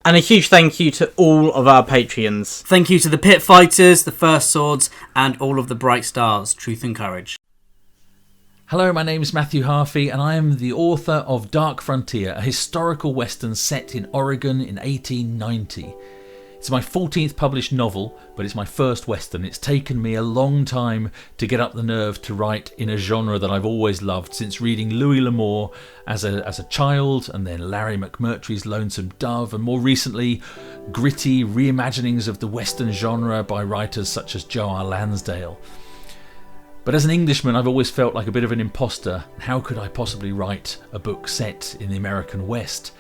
And a huge thank you to all of our Patreons. Thank you to the Pit Fighters, the First Swords, and all of the Bright Stars, Truth and Courage. Hello, my name is Matthew Harffy, and I am the author of Dark Frontier, a historical western set in Oregon in 1890. It's my 14th published novel, but it's my first western. It's taken me a long time to get up the nerve to write in a genre that I've always loved, since reading Louis L'Amour as a child, and then Larry McMurtry's Lonesome Dove, and more recently gritty reimaginings of the western genre by writers such as Joe R. Lansdale. But as an Englishman, I've always felt like a bit of an imposter. How could I possibly write a book set in the American West,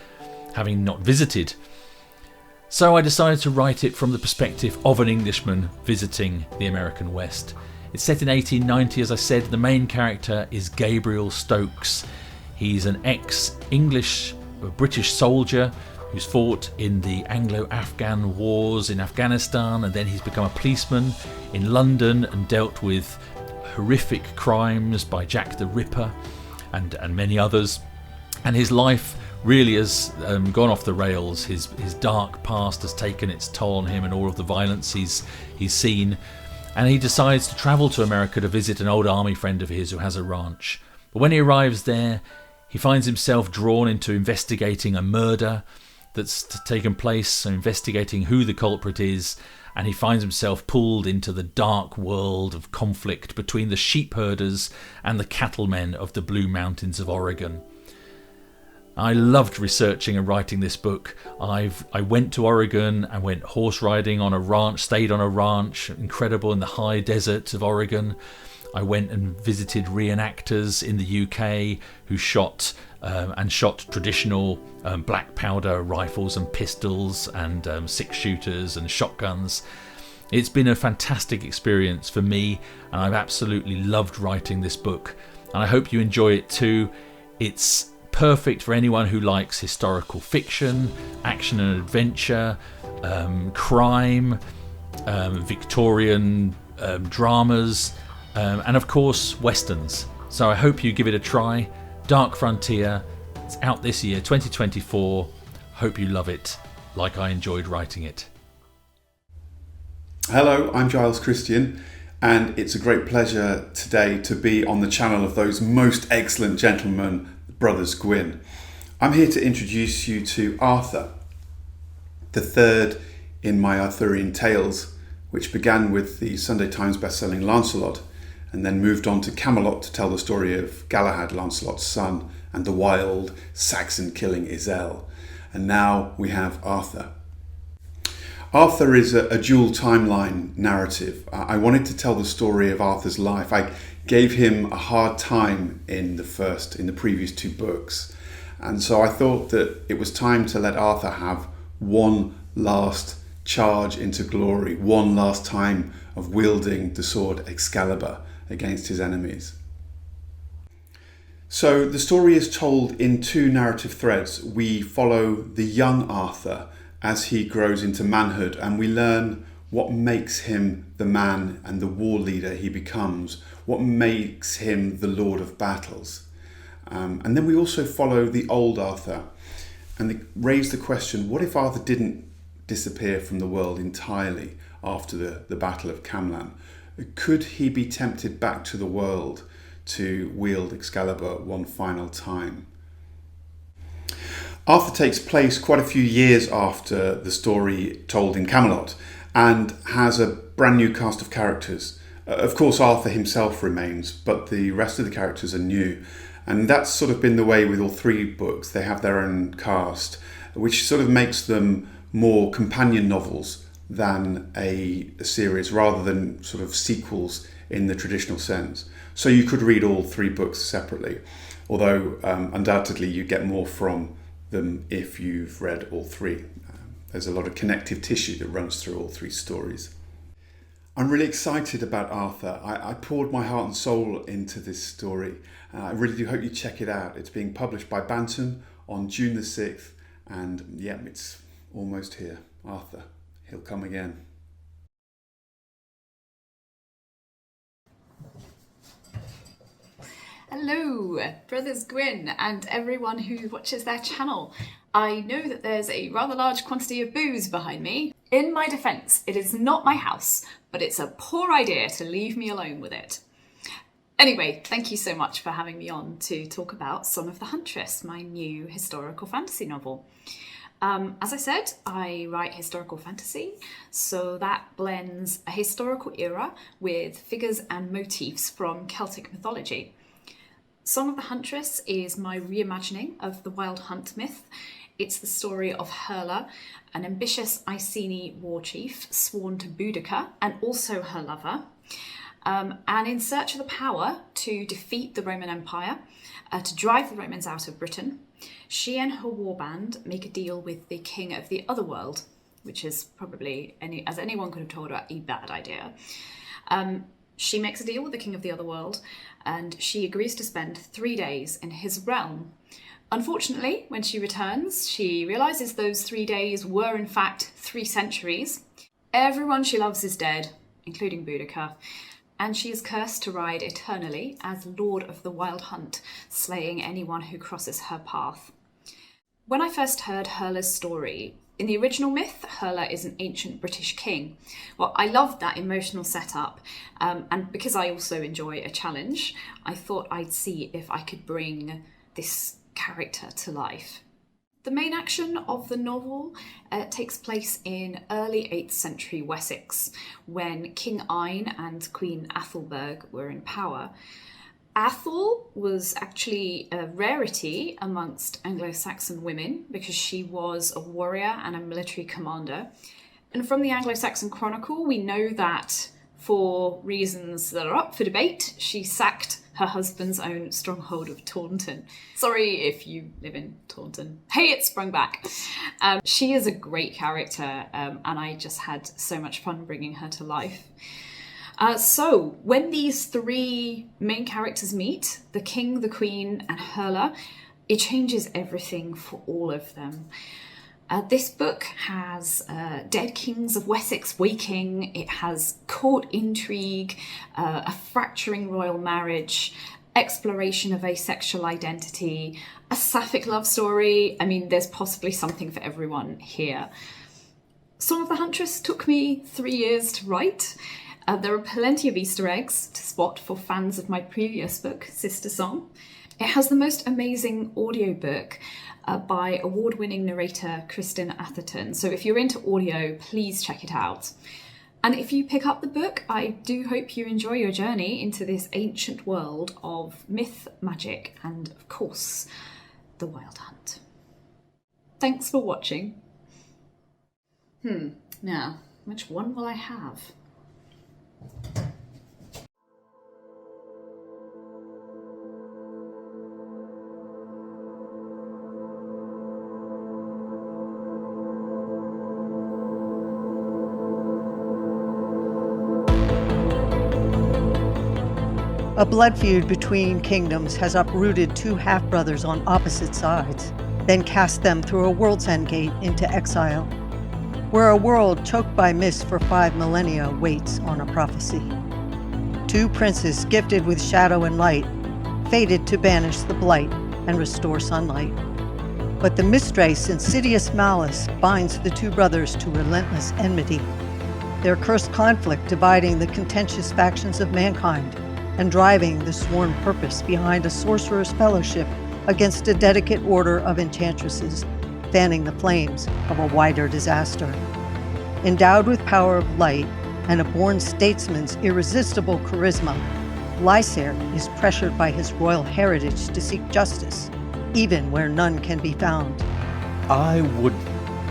having not visited? So I decided to write it from the perspective of an Englishman visiting the American West. It's set in 1890, as I said. The main character is Gabriel Stokes. He's an ex-English British soldier who's fought in the Anglo-Afghan wars in Afghanistan, and then he's become a policeman in London and dealt with horrific crimes by Jack the Ripper and many others. And his life really has gone off the rails. His dark past has taken its toll on him and all of the violence he's seen. And he decides to travel to America to visit an old army friend of his who has a ranch. But when he arrives there, he finds himself drawn into investigating a murder that's taken place, so investigating who the culprit is, and he finds himself pulled into the dark world of conflict between the sheep herders and the cattlemen of the Blue Mountains of Oregon. I loved researching and writing this book. I went to Oregon, I went horse riding on a ranch, stayed on a ranch, incredible, in the high deserts of Oregon. I went and visited reenactors in the UK who shot traditional black powder rifles and pistols and six-shooters and shotguns. It's been a fantastic experience for me, and I've absolutely loved writing this book, and I hope you enjoy it too. It's perfect for anyone who likes historical fiction, action and adventure, crime, Victorian dramas, and of course westerns. So I hope you give it a try. Dark Frontier, it's out this year, 2024. Hope you love it like I enjoyed writing it. Hello, I'm Giles Kristian, and it's a great pleasure today to be on the channel of those most excellent gentlemen, Brothers Gwynne. I'm here to introduce you to Arthur, the third in my Arthurian Tales, which began with the Sunday Times bestselling Lancelot, and then moved on to Camelot to tell the story of Galahad, Lancelot's son, and the wild Saxon-killing Iselle. And now we have Arthur. Arthur is a dual timeline narrative. I wanted to tell the story of Arthur's life. I gave him a hard time in the previous two books. And so I thought that it was time to let Arthur have one last charge into glory, one last time of wielding the sword Excalibur against his enemies. So the story is told in two narrative threads. We follow the young Arthur as he grows into manhood, and we learn what makes him the man and the war leader he becomes, what makes him the Lord of Battles. And then we also follow the old Arthur and raise the question, what if Arthur didn't disappear from the world entirely after the Battle of Camlan? Could he be tempted back to the world to wield Excalibur one final time? Arthur takes place quite a few years after the story told in Camelot and has a brand new cast of characters. Of course, Arthur himself remains, but the rest of the characters are new. And that's sort of been the way with all three books. They have their own cast, which sort of makes them more companion novels than a series, rather than sort of sequels in the traditional sense. So you could read all three books separately, although undoubtedly you get more from them if you've read all three. There's a lot of connective tissue that runs through all three stories. I'm really excited about Arthur. I poured my heart and soul into this story. I really do hope you check it out. It's being published by Bantam on June the 6th, and yeah, it's almost here. Arthur, he'll come again. Hello, Brothers Gwynne and everyone who watches their channel. I know that there's a rather large quantity of booze behind me. In my defence, it is not my house, but it's a poor idea to leave me alone with it. Anyway, thank you so much for having me on to talk about Son of the Huntress, my new historical fantasy novel. As I said, I write historical fantasy, so that blends a historical era with figures and motifs from Celtic mythology. Son of the Huntress is my reimagining of the Wild Hunt myth. It's the story of Herla, an ambitious Iceni war chief sworn to Boudica and also her lover, and in search of the power to defeat the Roman Empire, to drive the Romans out of Britain. She and her warband make a deal with the king of the other world, which is probably, as anyone could have told her, a bad idea. She makes a deal with the king of the other world, and she agrees to spend 3 days in his realm. Unfortunately, when she returns, she realises those 3 days were in fact 3 centuries. Everyone she loves is dead, including Boudica, and she is cursed to ride eternally as Lord of the Wild Hunt, slaying anyone who crosses her path. When I first heard Herla's story, in the original myth, Herla is an ancient British king. Well, I loved that emotional setup, and because I also enjoy a challenge, I thought I'd see if I could bring this character to life. The main action of the novel takes place in early 8th century Wessex, when King Ine and Queen Athelberg were in power. Athel was actually a rarity amongst Anglo-Saxon women because she was a warrior and a military commander. And from the Anglo-Saxon Chronicle, we know that for reasons that are up for debate, she sacked her husband's own stronghold of Taunton. Sorry if you live in Taunton. Hey, it sprung back. She is a great character, and I just had so much fun bringing her to life. So, when these 3 main characters meet, the king, the queen, and Herla, it changes everything for all of them. This book has dead kings of Wessex waking, it has court intrigue, a fracturing royal marriage, exploration of asexual identity, a sapphic love story. I mean, there's possibly something for everyone here. Son of the Huntress took me 3 years to write. There are plenty of Easter eggs to spot for fans of my previous book, Sister Song. It has the most amazing audiobook by award-winning narrator Kristen Atherton. So if you're into audio, please check it out. And if you pick up the book, I do hope you enjoy your journey into this ancient world of myth, magic, and of course, the Wild Hunt. Thanks for watching. Now, which one will I have? A blood feud between kingdoms has uprooted 2 half-brothers on opposite sides, then cast them through a world's end gate into exile, where a world choked by mist for 5 millennia waits on a prophecy. 2 princes gifted with shadow and light, fated to banish the blight and restore sunlight. But the mistrais' insidious malice binds the 2 brothers to relentless enmity, their cursed conflict dividing the contentious factions of mankind and driving the sworn purpose behind a sorcerer's fellowship against a dedicate order of enchantresses, fanning the flames of a wider disaster. Endowed with power of light and a born statesman's irresistible charisma, Lysair is pressured by his royal heritage to seek justice, even where none can be found. I would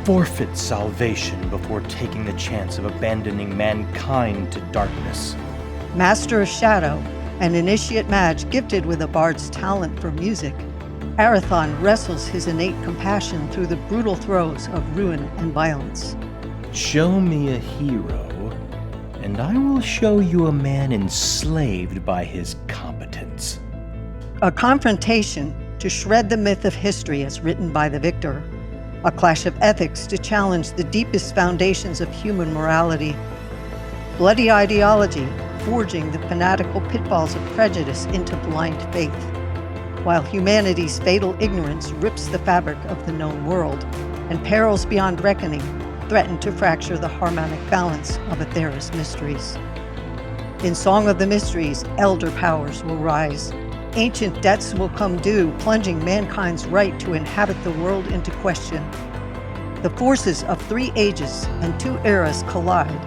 forfeit salvation before taking the chance of abandoning mankind to darkness. Master of Shadow, an initiate mage gifted with a bard's talent for music, Arathon wrestles his innate compassion through the brutal throes of ruin and violence. Show me a hero, and I will show you a man enslaved by his competence. A confrontation to shred the myth of history as written by the victor. A clash of ethics to challenge the deepest foundations of human morality. Bloody ideology forging the fanatical pitfalls of prejudice into blind faith, while humanity's fatal ignorance rips the fabric of the known world, and perils beyond reckoning threaten to fracture the harmonic balance of Aetheri's mysteries. In Song of the Mysteries, elder powers will rise. Ancient debts will come due, plunging mankind's right to inhabit the world into question. The forces of 3 ages and 2 eras collide,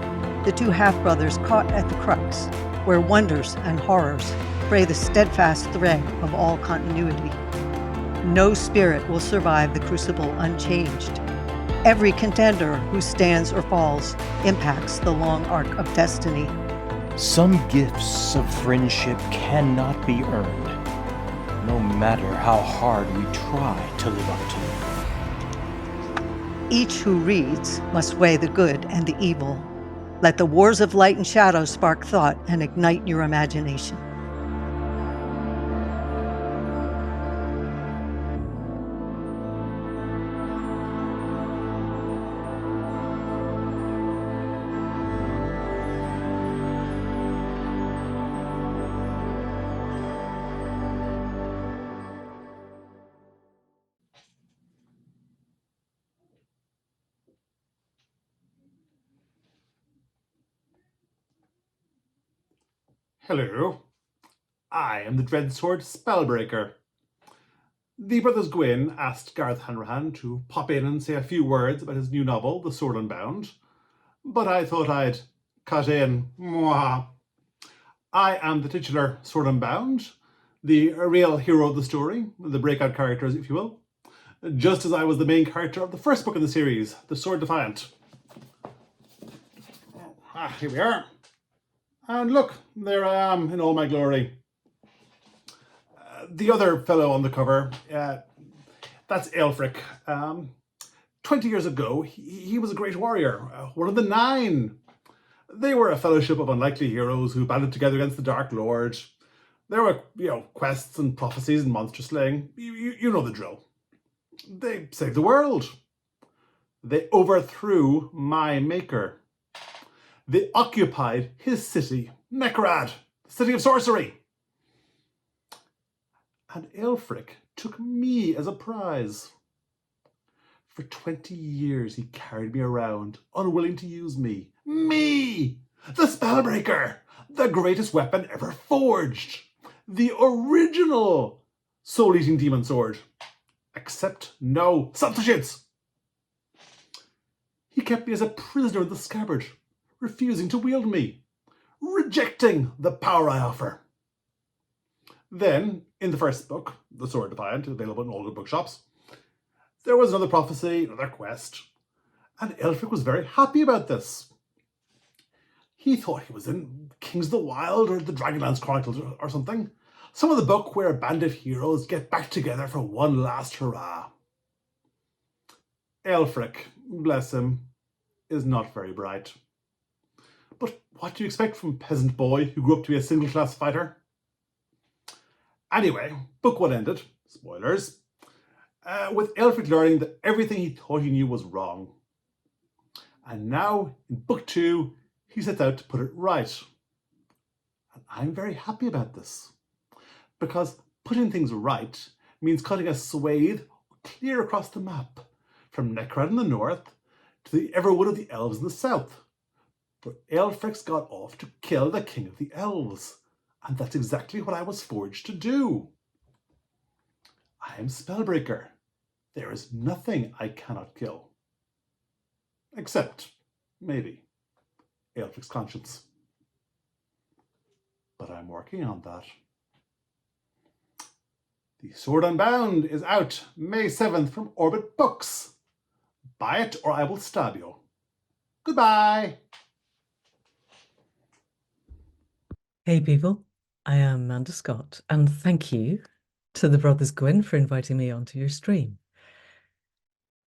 the 2 half-brothers caught at the crux, where wonders and horrors fray the steadfast thread of all continuity. No spirit will survive the crucible unchanged. Every contender who stands or falls impacts the long arc of destiny. Some gifts of friendship cannot be earned, no matter how hard we try to live up to. Each who reads must weigh the good and the evil. Let the wars of light and shadow spark thought and ignite your imagination. Hello, I am the Dread Sword Spellbreaker. The Brothers Gwynne asked Gareth Hanrahan to pop in and say a few words about his new novel, The Sword Unbound, but I thought I'd cut in. Mwah. I am the titular Sword Unbound, the real hero of the story, the breakout characters, if you will, just as I was the main character of the first book in the series, The Sword Defiant. Here we are. And look, there I am in all my glory. The other fellow on the cover, that's Aelfric. 20 years ago, he was a great warrior, one of the 9. They were a fellowship of unlikely heroes who banded together against the Dark Lord. There were, quests and prophecies and monster slaying. You know the drill. They saved the world. They overthrew my maker. They occupied his city, Necrad, the city of sorcery. And Aelfric took me as a prize. For 20 years he carried me around, unwilling to use me. Me! The Spellbreaker! The greatest weapon ever forged! The original soul-eating demon sword. Except no substitutes! He kept me as a prisoner in the scabbard, refusing to wield me, rejecting the power I offer. Then, in the first book, The Sword Defiant, available in all good bookshops, there was another prophecy, another quest, and Aelfric was very happy about this. He thought he was in Kings of the Wild or the Dragonlance Chronicles or something, some of the book where a band of heroes get back together for one last hurrah. Aelfric, bless him, is not very bright. But what do you expect from a peasant boy who grew up to be a single-class fighter? Anyway, book 1 ended, spoilers, with Aelfric learning that everything he thought he knew was wrong. And now, in book 2, he sets out to put it right. And I'm very happy about this, because putting things right means cutting a swathe clear across the map, from Necrad in the north to the Everwood of the Elves in the south. But Aelfric's got off to kill the King of the Elves, and that's exactly what I was forged to do. I am Spellbreaker. There is nothing I cannot kill. Except, maybe, Aelfric's conscience. But I'm working on that. The Sword Unbound is out May 7th from Orbit Books. Buy it or I will stab you. Goodbye. Hey people, I am Manda Scott, and thank you to the Brothers Gwynne for inviting me onto your stream.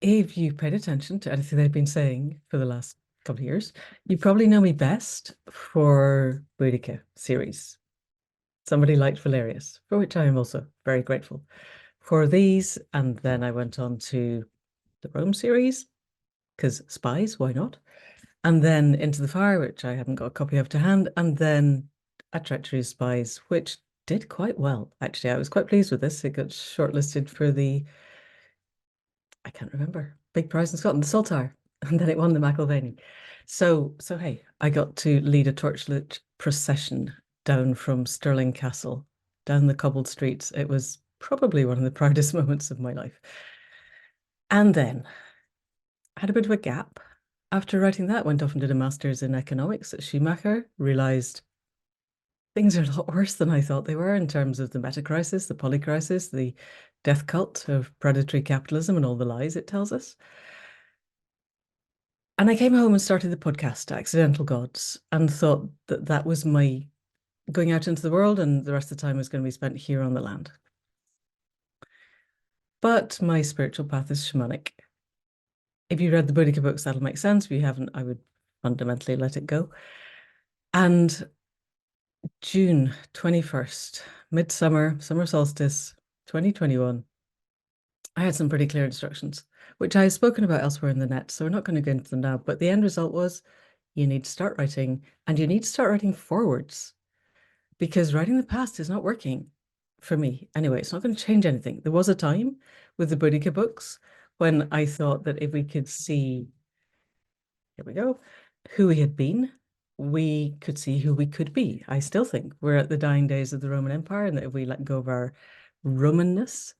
If you've paid attention to anything they've been saying for the last couple of years, you probably know me best for Boudica series. Somebody Liked Valerius, for which I am also very grateful for these, and then I went on to the Rome series, because spies, why not? And then Into the Fire, which I haven't got a copy of to hand, and then A Treachery of Spies, which did quite well, actually. I was quite pleased with this. It got shortlisted for the, I can't remember, big prize in Scotland, the Saltire, and then it won the McIlvany. So hey, I got to lead a torchlit procession down from Stirling Castle, down the cobbled streets. It was probably one of the proudest moments of my life. And then I had a bit of a gap. After writing that, went off and did a master's in economics at Schumacher, realized things are a lot worse than I thought they were in terms of the meta crisis, the polycrisis, the death cult of predatory capitalism and all the lies it tells us. And I came home and started the podcast, Accidental Gods, and thought that that was my going out into the world, and the rest of the time was going to be spent here on the land. But my spiritual path is shamanic. If you read the Boudica books, that'll make sense. If you haven't, I would fundamentally let it go. And June 21st, midsummer, summer solstice, 2021, I had some pretty clear instructions, which I have spoken about elsewhere in the net, so we're not going to go into them now. But the end result was you need to start writing, and you need to start writing forwards, because writing the past is not working for me. Anyway, it's not going to change anything. There was a time with the Boudica books when I thought that if we could see, here we go, who we had been, we could see who we could be. I still think we're at the dying days of the Roman Empire, and that if we let go of our Romanness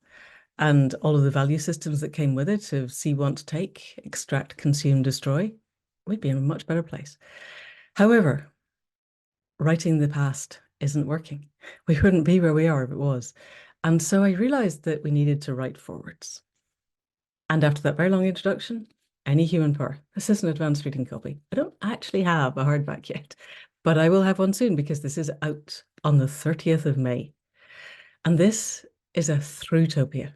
and all of the value systems that came with it of see, want, take, extract, consume, destroy, we'd be in a much better place. However, writing the past isn't working. We wouldn't be where we are if it was. And so I realized that we needed to write forwards. And after that very long introduction, Any Human Power. This is an advanced reading copy. I don't actually have a hardback yet, but I will have one soon because this is out on the 30th of May. And this is a Throughtopia.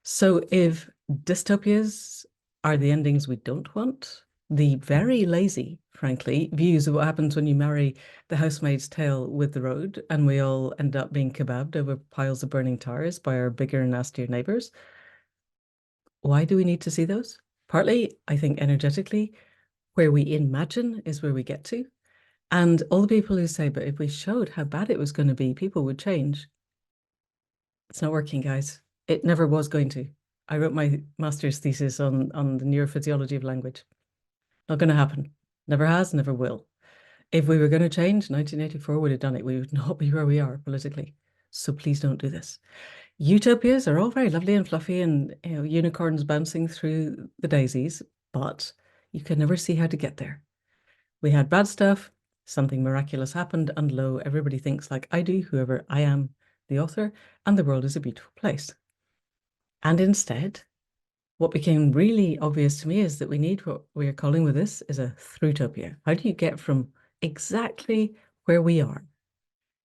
So if dystopias are the endings we don't want, the very lazy, frankly, views of what happens when you marry the housemaid's tale with the road and we all end up being kebabbed over piles of burning tires by our bigger and nastier neighbors. Why do we need to see those? Partly, I think energetically, where we imagine is where we get to. And all the people who say, but if we showed how bad it was going to be, people would change. It's not working, guys. It never was going to. I wrote my master's thesis on the neurophysiology of language. Not going to happen. Never has, never will. If we were going to change, 1984 would have done it. We would not be where we are politically. So please don't do this. Utopias are all very lovely and fluffy and unicorns bouncing through the daisies, but you can never see how to get there. We had bad stuff, something miraculous happened, and lo, everybody thinks like I do, whoever I am, the author, and the world is a beautiful place. And instead, what became really obvious to me is that we need what we are calling with this is a Throughtopia. How do you get from exactly where we are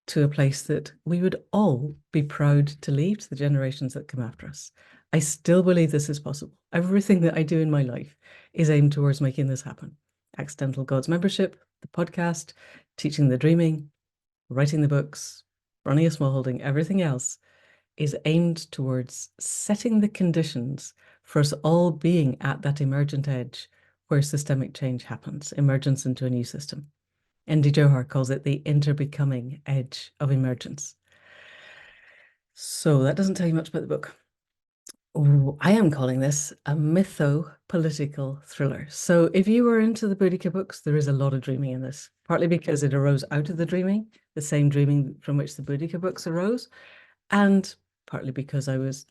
to a place that we would all be proud to leave to the generations that come after us? I still believe this is possible. Everything that I do in my life is aimed towards making this happen. Accidental Gods membership, the podcast, teaching the dreaming, writing the books, running a small holding, everything else is aimed towards setting the conditions for us all being at that emergent edge where systemic change happens, emergence into a new system. N.D. Johar calls it the interbecoming edge of emergence. So that doesn't tell you much about the book. I am calling this a mytho-political thriller. So if you were into the Boudica books, there is a lot of dreaming in this, partly because it arose out of the dreaming, the same dreaming from which the Boudica books arose, and partly because I was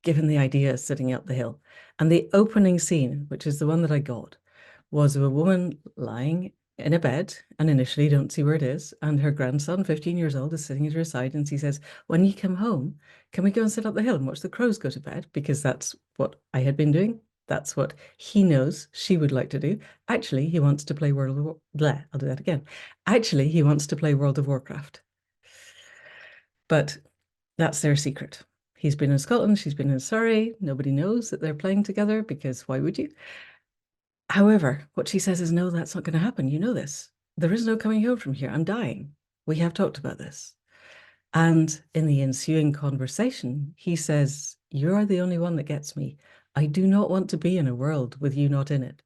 given the idea sitting up the hill. And the opening scene, which is the one that I got, was of a woman lying in a bed, and initially you don't see where it is, and her grandson, 15 years old, is sitting at her side, and she says, when you come home, can we go and sit up the hill and watch the crows go to bed? Because that's what I had been doing. That's what he knows she would like to do. Actually, he wants to play World of I'll do that again. Actually, he wants to play World of Warcraft. But that's their secret. He's been in Scotland, she's been in Surrey. Nobody knows that they're playing together because why would you? However, what she says is, no, that's not going to happen. You know this. There is no coming home from here. I'm dying. We have talked about this. And in the ensuing conversation, he says, you are the only one that gets me. I do not want to be in a world with you not in it.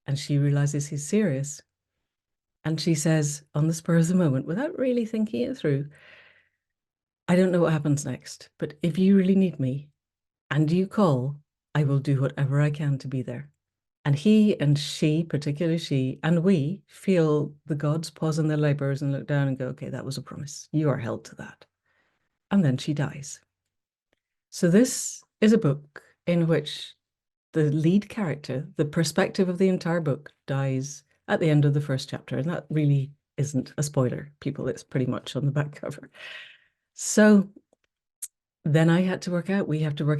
And she realizes he's serious. And she says, on the spur of the moment, without really thinking it through, I don't know what happens next, but if you really need me and you call, I will do whatever I can to be there. And he and she, particularly she, and we feel the gods pause in their labors and look down and go, okay, that was a promise. You are held to that. And then she dies. So this is a book in which the lead character, the perspective of the entire book, dies at the end of the first chapter. And that really isn't a spoiler, people. It's pretty much on the back cover. So then we have to work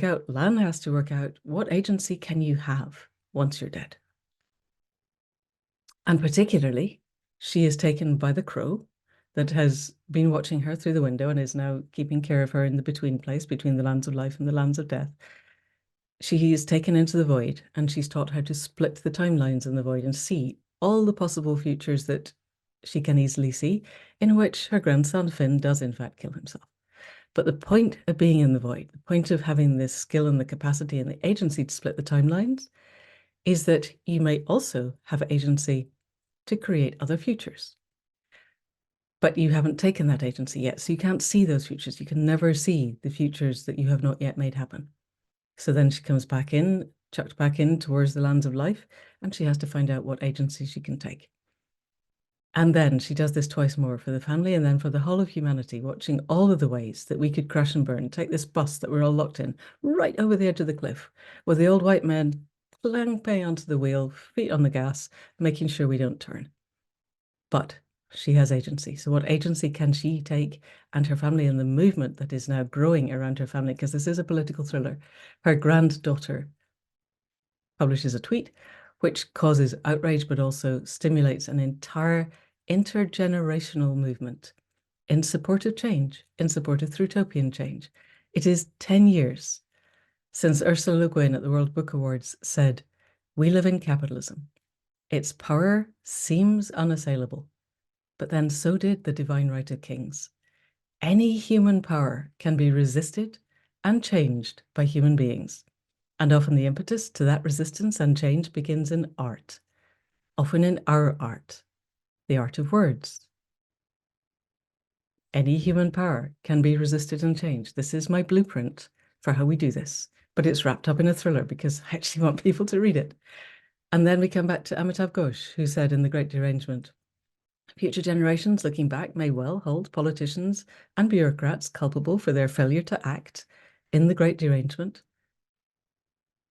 out, Lan has to work out, what agency can you have once you're dead? And particularly, she is taken by the crow that has been watching her through the window and is now keeping care of her in the between place between the lands of life and the lands of death. She is taken into the void and she's taught how to split the timelines in the void and see all the possible futures that she can easily see, in which her grandson Finn does in fact kill himself. But the point of being in the void, the point of having this skill and the capacity and the agency to split the timelines, is that you may also have agency to create other futures. But you haven't taken that agency yet, so you can't see those futures. You can never see the futures that you have not yet made happen. So then she comes back in, chucked back in towards the lands of life, and she has to find out what agency she can take. And then she does this twice more for the family and then for the whole of humanity, watching all of the ways that we could crash and burn, take this bus that we're all locked in right over the edge of the cliff, with the old white men clamping onto the wheel, feet on the gas, making sure we don't turn. But she has agency. So what agency can she take, and her family, and the movement that is now growing around her family, because this is a political thriller. Her granddaughter publishes a tweet which causes outrage, but also stimulates an entire intergenerational movement in support of change, in support of Thrutopian change. It is 10 years since Ursula Le Guin at the World Book Awards said, "We live in capitalism. Its power seems unassailable, but then so did the divine right of kings. Any human power can be resisted and changed by human beings. And often the impetus to that resistance and change begins in art, often in our art, the art of words. Any human power can be resisted and changed. This is my blueprint for how we do this, but it's wrapped up in a thriller because I actually want people to read it." And then we come back to Amitav Ghosh, who said in The Great Derangement, "Future generations looking back may well hold politicians and bureaucrats culpable for their failure to act in the Great Derangement,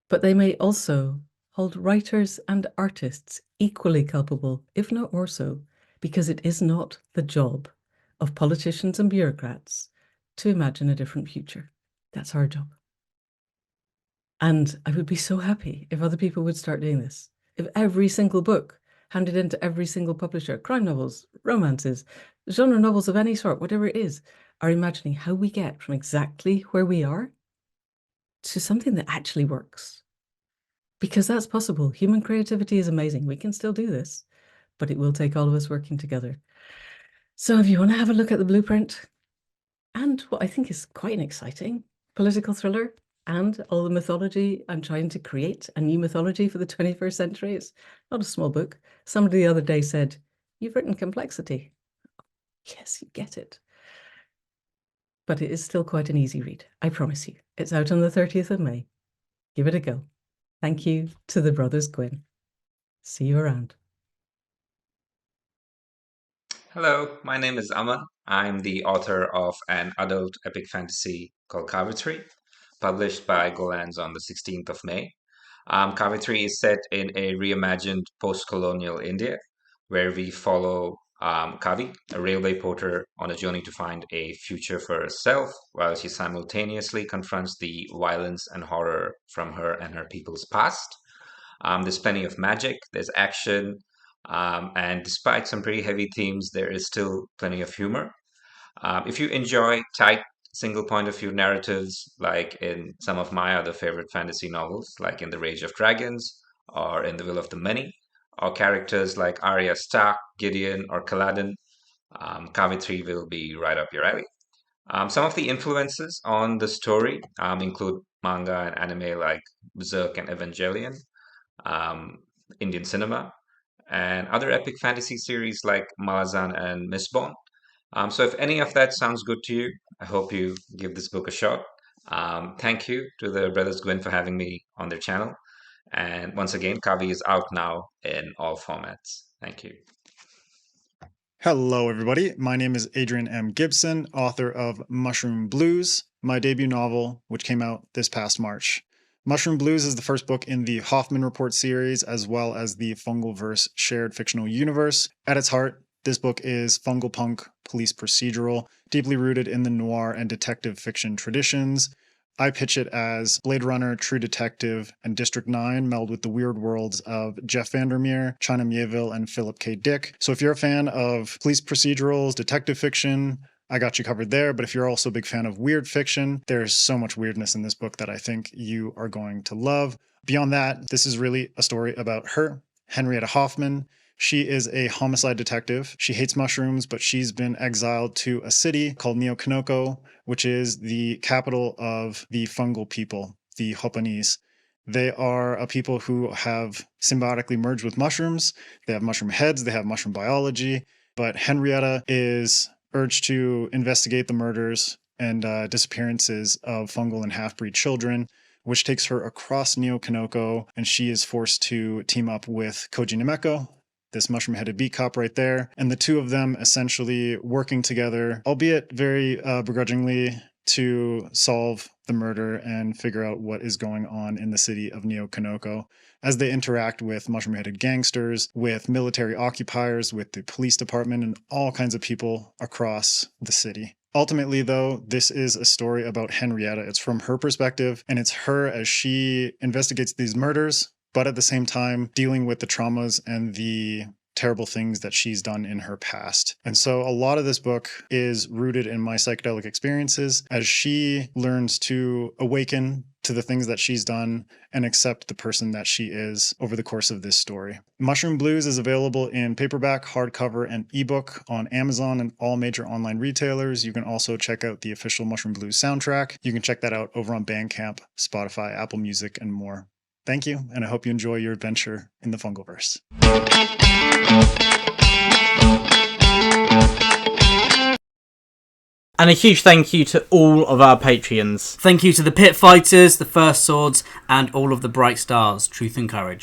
but they may also hold writers and artists equally culpable, if not more so, because it is not the job of politicians and bureaucrats to imagine a different future. That's our job." And I would be so happy if other people would start doing this. If every single book handed into every single publisher, crime novels, romances, genre novels of any sort, whatever it is, are imagining how we get from exactly where we are to something that actually works. Because that's possible. Human creativity is amazing. We can still do this, but it will take all of us working together. So if you want to have a look at the blueprint and what I think is quite an exciting political thriller and all the mythology, I'm trying to create a new mythology for the 21st century. It's not a small book. Somebody the other day said, "You've written complexity." Yes, you get it. But it is still quite an easy read, I promise you. It's out on the 30th of May. Give it a go. Thank you to the Brothers Gwynne. See you around. Hello, my name is Aman. I'm the author of an adult epic fantasy called Kavithri, published by Golands on the 16th of May. Kavithri is set in a reimagined post-colonial India, where we follow Kavi, a railway porter, on a journey to find a future for herself, while she simultaneously confronts the violence and horror from her and her people's past. There's plenty of magic, there's action, and despite some pretty heavy themes, there is still plenty of humor. If you enjoy tight single point of view narratives, like in some of my other favorite fantasy novels, like in The Rage of Dragons or in The Will of the Many, or characters like Arya Stark, Gideon, or Kaladin, Kavithri will be right up your alley. Some of the influences on the story include manga and anime like Berserk and Evangelion, Indian cinema, and other epic fantasy series like Malazan and Mistborn. So if any of that sounds good to you, I hope you give this book a shot. Thank you to the Brothers Gwynne for having me on their channel. And once again, Kavi is out now in all formats. Thank you. Hello, everybody. My name is Adrian M. Gibson, author of Mushroom Blues, my debut novel, which came out this past March. Mushroom Blues is the first book in the Hoffman Report series, as well as the Fungalverse shared fictional universe. At its heart, this book is fungal punk police procedural, deeply rooted in the noir and detective fiction traditions. I pitch it as Blade Runner, True Detective, and District 9 meld with the weird worlds of Jeff Vandermeer, China Mieville, and Philip K. Dick. So if you're a fan of police procedurals, detective fiction, I got you covered there. But if you're also a big fan of weird fiction, there's so much weirdness in this book that I think you are going to love. Beyond that, this is really a story about her, Henrietta Hoffman. She is a homicide detective. She hates mushrooms, but she's been exiled to a city called Neokanoko, which is the capital of the fungal people, the Hopanese. They are a people who have symbiotically merged with mushrooms. They have mushroom heads, they have mushroom biology, but Henrietta is urged to investigate the murders and disappearances of fungal and half-breed children, which takes her across Neokanoko, and she is forced to team up with Koji Nemeko, this mushroom-headed beat cop right there, and the two of them essentially working together, albeit very begrudgingly, to solve the murder and figure out what is going on in the city of Neokanoko as they interact with mushroom-headed gangsters, with military occupiers, with the police department, and all kinds of people across the city. Ultimately, though, this is a story about Henrietta. It's from her perspective, and it's her as she investigates these murders, but at the same time dealing with the traumas and the terrible things that she's done in her past. And so a lot of this book is rooted in my psychedelic experiences as she learns to awaken to the things that she's done and accept the person that she is over the course of this story. Mushroom Blues is available in paperback, hardcover, and ebook on Amazon and all major online retailers. You can also check out the official Mushroom Blues soundtrack. You can check that out over on Bandcamp, Spotify, Apple Music, and more. Thank you, and I hope you enjoy your adventure in the Fungalverse. And a huge thank you to all of our Patreons. Thank you to the Pit Fighters, the First Swords, and all of the Bright Stars, Truth and Courage.